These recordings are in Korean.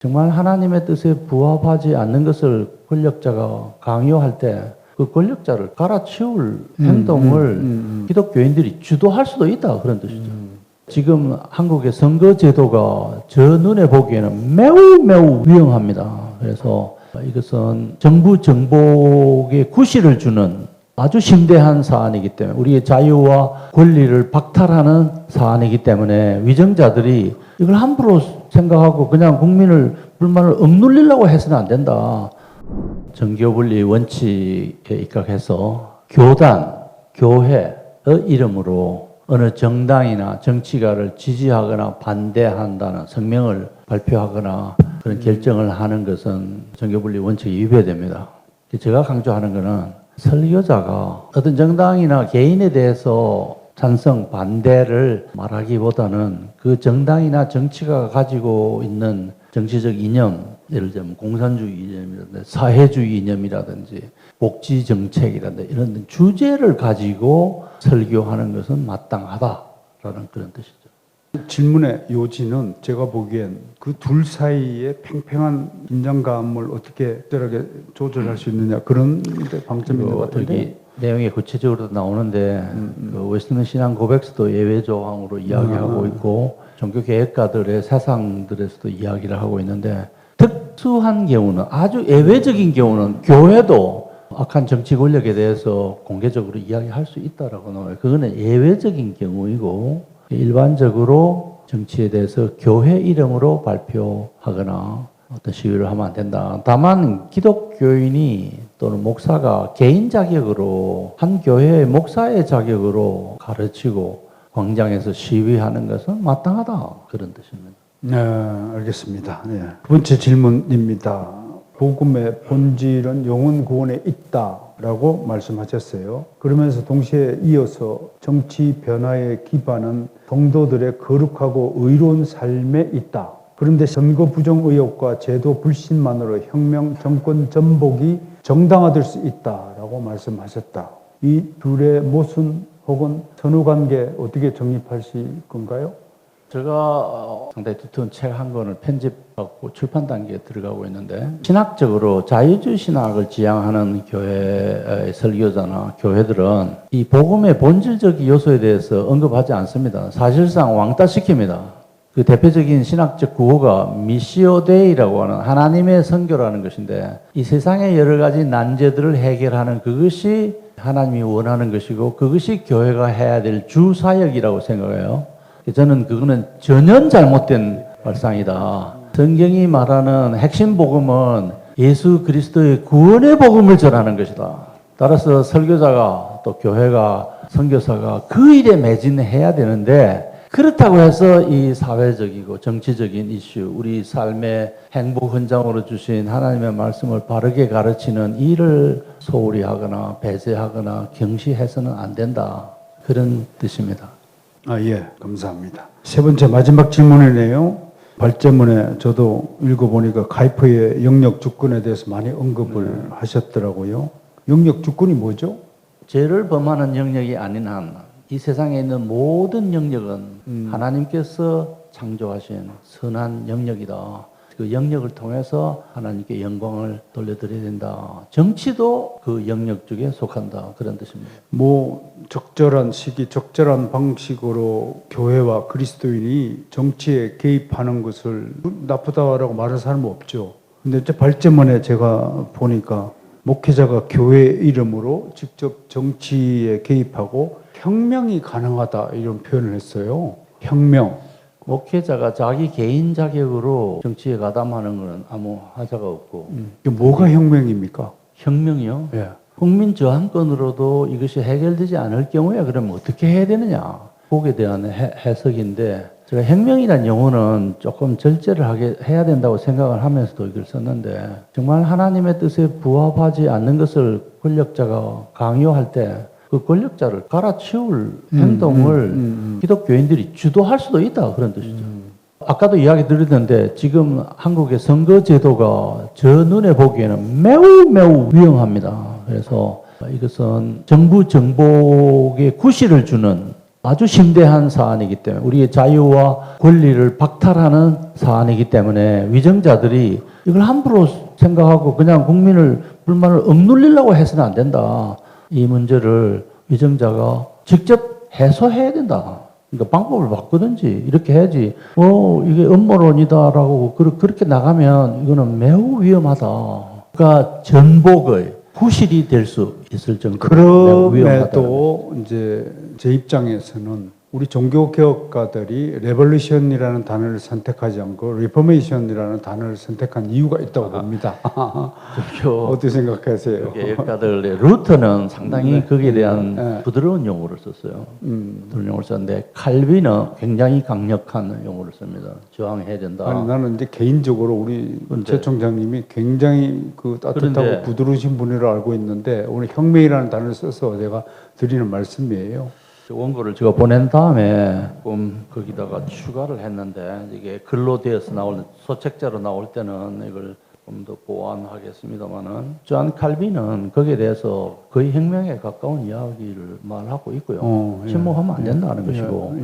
정말 하나님의 뜻에 부합하지 않는 것을 권력자가 강요할 때 그 권력자를 갈아치울 행동을 기독교인들이 주도할 수도 있다, 그런 뜻이죠. 지금 한국의 선거 제도가 저 눈에 보기에는 매우 위험합니다. 그래서 이것은 정부 정복의 구실을 주는 아주 심대한 사안이기 때문에, 우리의 자유와 권리를 박탈하는 사안이기 때문에 위정자들이 이걸 함부로 생각하고 그냥 국민을 불만을 억눌리려고 해서는 안 된다. 정교분리 원칙에 입각해서 교단, 교회의 이름으로 어느 정당이나 정치가를 지지하거나 반대한다는 성명을 발표하거나 그런 결정을 하는 것은 정교분리 원칙에 위배됩니다. 제가 강조하는 것은 설교자가 어떤 정당이나 개인에 대해서 찬성, 반대를 말하기보다는 그 정당이나 정치가 가지고 있는 정치적 이념, 예를 들면 공산주의 이념이라든지 사회주의 이념이라든지 복지 정책이라든지 이런 주제를 가지고 설교하는 것은 마땅하다라는 그런 뜻이죠. 질문의 요지는 제가 보기엔 그 둘 사이의 팽팽한 긴장감을 어떻게 적절하게 조절할 수 있느냐, 그런 데 방점이 있는 것 같은데. 내용이 구체적으로 나오는데 그 웨스트민스터 신앙 고백서도 예외 조항으로 이야기하고 있고 종교 계획가들의 사상들에서도 이야기를 하고 있는데, 특수한 경우는, 아주 예외적인 경우는 교회도 악한 정치 권력에 대해서 공개적으로 이야기할 수 있다라고 나와요. 그거는 예외적인 경우이고, 일반적으로 정치에 대해서 교회 이름으로 발표하거나 어떤 시위를 하면 안 된다. 다만 기독교인이 또는 목사가 개인 자격으로, 한 교회의 목사의 자격으로 가르치고 광장에서 시위하는 것은 마땅하다, 그런 뜻입니다. 네, 알겠습니다. 네. 두 번째 질문입니다. 복음의 본질은 영혼 구원에 있다라고 말씀하셨어요. 그러면서 동시에 이어서 정치 변화의 기반은 성도들의 거룩하고 의로운 삶에 있다. 그런데 선거 부정 의혹과 제도 불신만으로 혁명 정권 전복이 정당화될 수 있다라고 말씀하셨다. 이 둘의 모순 혹은 선후관계 어떻게 정립하실 건가요? 제가 상당히 두터운 책 한 권을 편집하고 출판 단계에 들어가고 있는데, 신학적으로 자유주의 신학을 지향하는 교회의 설교자나 교회들은 이 복음의 본질적 요소에 대해서 언급하지 않습니다. 사실상 왕따시킵니다. 그 대표적인 신학적 구호가 미시오 데이라고 하는 하나님의 선교라는 것인데, 이 세상의 여러 가지 난제들을 해결하는 그것이 하나님이 원하는 것이고 그것이 교회가 해야 될 주 사역이라고 생각해요. 저는 그거는 전혀 잘못된 발상이다. 성경이 말하는 핵심 복음은 예수 그리스도의 구원의 복음을 전하는 것이다. 따라서 설교자가 또 교회가 선교사가 그 일에 매진해야 되는데, 그렇다고 해서 이 사회적이고 정치적인 이슈, 우리 삶의 행복 현장으로 주신 하나님의 말씀을 바르게 가르치는 일을 소홀히 하거나 배제하거나 경시해서는 안 된다, 그런 뜻입니다. 예, 감사합니다. 세 번째 마지막 질문이네요. 발제문에 저도 읽어보니까 카이퍼의 영역 주권에 대해서 많이 언급을 하셨더라고요. 영역 주권이 뭐죠? 죄를 범하는 영역이 아닌 한 이 세상에 있는 모든 영역은 하나님께서 창조하신 선한 영역이다. 그 영역을 통해서 하나님께 영광을 돌려드려야 된다. 정치도 그 영역 중에 속한다, 그런 뜻입니다. 적절한 시기, 적절한 방식으로 교회와 그리스도인이 정치에 개입하는 것을 나쁘다라고 말하는 사람은 없죠. 근데 발제문에 제가 보니까 목회자가 교회 이름으로 직접 정치에 개입하고 혁명이 가능하다, 이런 표현을 했어요. 혁명. 목회자가 자기 개인 자격으로 정치에 가담하는 것은 아무 하자가 없고. 이게 뭐가 혁명입니까? 혁명이요? 예. 국민 저항권으로도 이것이 해결되지 않을 경우에 그러면 어떻게 해야 되느냐, 거기에 대한 해석인데, 제가 혁명이라는 용어는 조금 절제를 해야 된다고 생각을 하면서도 이걸 썼는데, 정말 하나님의 뜻에 부합하지 않는 것을 권력자가 강요할 때 그 권력자를 갈아치울 행동을 기독교인들이 주도할 수도 있다, 그런 뜻이죠. 아까도 이야기 드렸는데, 지금 한국의 선거 제도가 저 눈에 보기에는 매우 위험합니다. 그래서 이것은 정부 정복의 구실을 주는 아주 심대한 사안이기 때문에 우리의 자유와 권리를 박탈하는 사안이기 때문에 위정자들이 이걸 함부로 생각하고 그냥 국민을 불만을 억눌리려고 해서는 안 된다. 이 문제를 위정자가 직접 해소해야 된다. 그러니까 방법을 바꾸든지 이렇게 해야지. 이게 음모론이다라고 그렇게 나가면 이거는 매우 위험하다. 그러니까 전복의 후실이 될 수 있을 정도로 매우 위험하다. 그럼에도 이제 제 입장에서는 우리 종교개혁가들이 레볼루션이라는 단어를 선택하지 않고 리포메이션이라는 단어를 선택한 이유가 있다고 봅니다. 어떻게 생각하세요? 개혁가들의 루터는 상당히 네. 거기에 대한 네. 부드러운 용어를 썼어요. 부드러운 용어를 썼는데 칼빈은 굉장히 강력한 용어를 씁니다. 저항해야 된다. 아니, 나는 이제 개인적으로 우리 그런데- 최 총장님이 굉장히 그 따뜻하고 그런데- 부드러우신 분으로 알고 있는데 오늘 혁명이라는 단어를 써서 제가 드리는 말씀이에요. 원고를 제가 보낸 다음에 조금 거기다가 추가를 했는데 이게 글로 되어서 나올 소책자로 나올 때는 이걸 좀 더 보완하겠습니다만은 존 칼빈은 거기에 대해서 거의 혁명에 가까운 이야기를 말하고 있고요. 침묵하면 안 된다는 것이고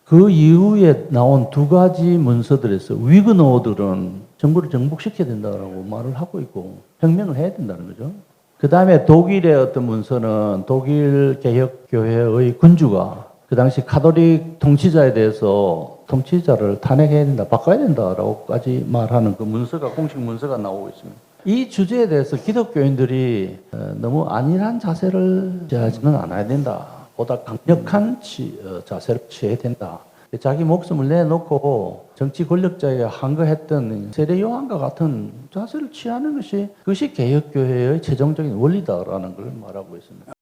그 이후에 나온 두 가지 문서들에서 위그노들은 정부를 정복시켜야 된다라고 말을 하고 있고 혁명을 해야 된다는 거죠. 그 다음에 독일의 어떤 문서는 독일 개혁교회의 군주가 그 당시 카톨릭 통치자에 대해서 통치자를 탄핵해야 된다, 바꿔야 된다라고까지 말하는 그 문서가, 공식 문서가 나오고 있습니다. 이 주제에 대해서 기독교인들이 너무 안일한 자세를 취하지는 않아야 된다. 보다 강력한 자세를 취해야 된다. 자기 목숨을 내놓고 정치 권력자에게 항거했던 세례 요한과 같은 자세를 취하는 것이 그것이 개혁교회의 최종적인 원리다라는 걸 말하고 있습니다.